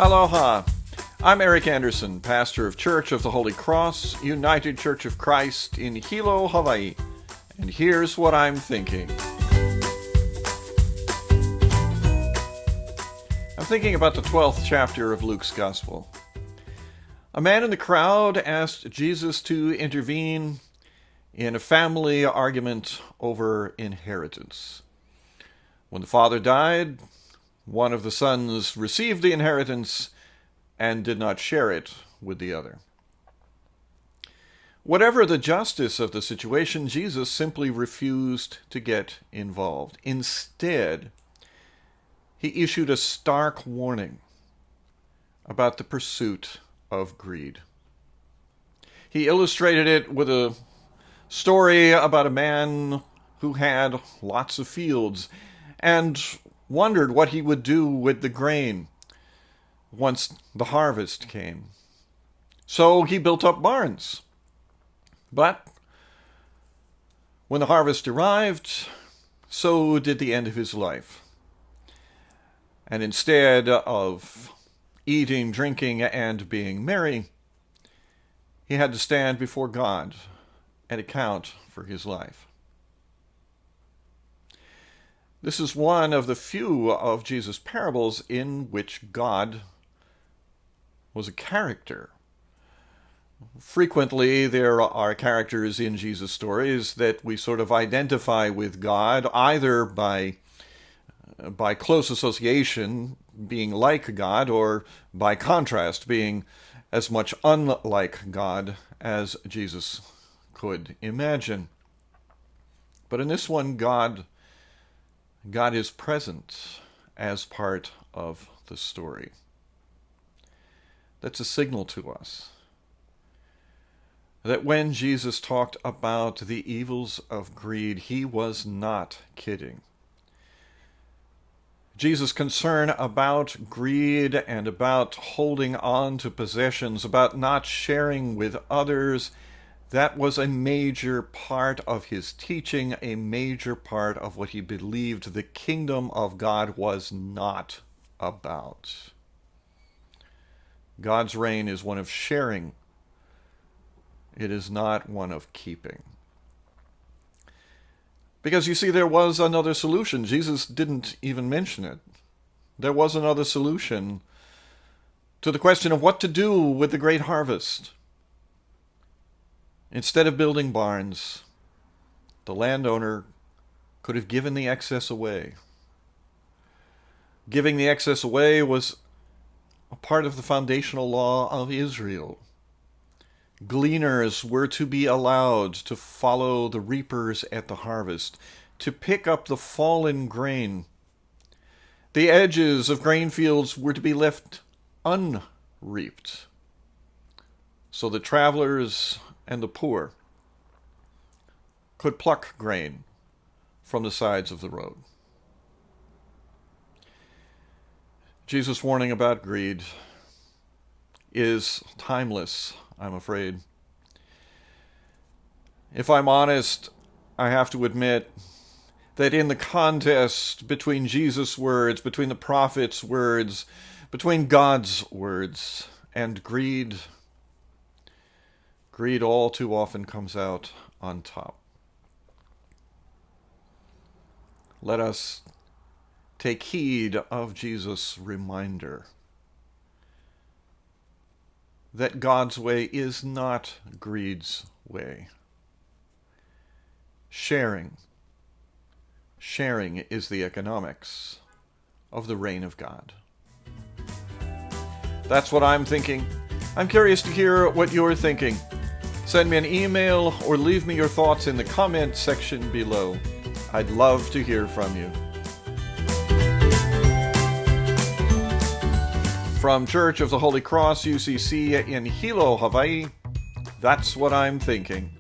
Aloha. I'm Eric Anderson, pastor of Church of the Holy Cross, United Church of Christ in Hilo, Hawaii. And here's what I'm thinking. I'm thinking about the 12th chapter of Luke's Gospel. A man in the crowd asked Jesus to intervene in a family argument over inheritance. When the father died, one of the sons received the inheritance and did not share it with the other. Whatever the justice of the situation, Jesus simply refused to get involved. Instead, he issued a stark warning about the pursuit of greed. He illustrated it with a story about a man who had lots of fields and wondered what he would do with the grain once the harvest came. So he built up barns. But when the harvest arrived, so did the end of his life. And instead of eating, drinking, and being merry, he had to stand before God and account for his life. This is one of the few of Jesus' parables in which God was a character. Frequently, there are characters in Jesus' stories that we sort of identify with God, either by close association, being like God, or by contrast, being as much unlike God as Jesus could imagine. But in this one, God is present as part of the story. That's a signal to us that when Jesus talked about the evils of greed, he was not kidding. Jesus' concern about greed and about holding on to possessions, about not sharing with others, that was a major part of his teaching, a major part of what he believed the kingdom of God was not about. God's reign is one of sharing. It is not one of keeping. Because you see, there was another solution. Jesus didn't even mention it. There was another solution to the question of what to do with the great harvest. Instead of building barns, the landowner could have given the excess away. Giving the excess away was a part of the foundational law of Israel. Gleaners were to be allowed to follow the reapers at the harvest, to pick up the fallen grain. The edges of grain fields were to be left unreaped, so the travelers and the poor could pluck grain from the sides of the road. Jesus' warning about greed is timeless, I'm afraid. If I'm honest, I have to admit that in the contest between Jesus' words, between the prophets' words, between God's words, and greed all too often comes out on top. Let us take heed of Jesus' reminder that God's way is not greed's way. Sharing is the economics of the reign of God. That's what I'm thinking. I'm curious to hear what you're thinking. Send me an email or leave me your thoughts in the comment section below. I'd love to hear from you. From Church of the Holy Cross, UCC in Hilo, Hawaii, that's what I'm thinking.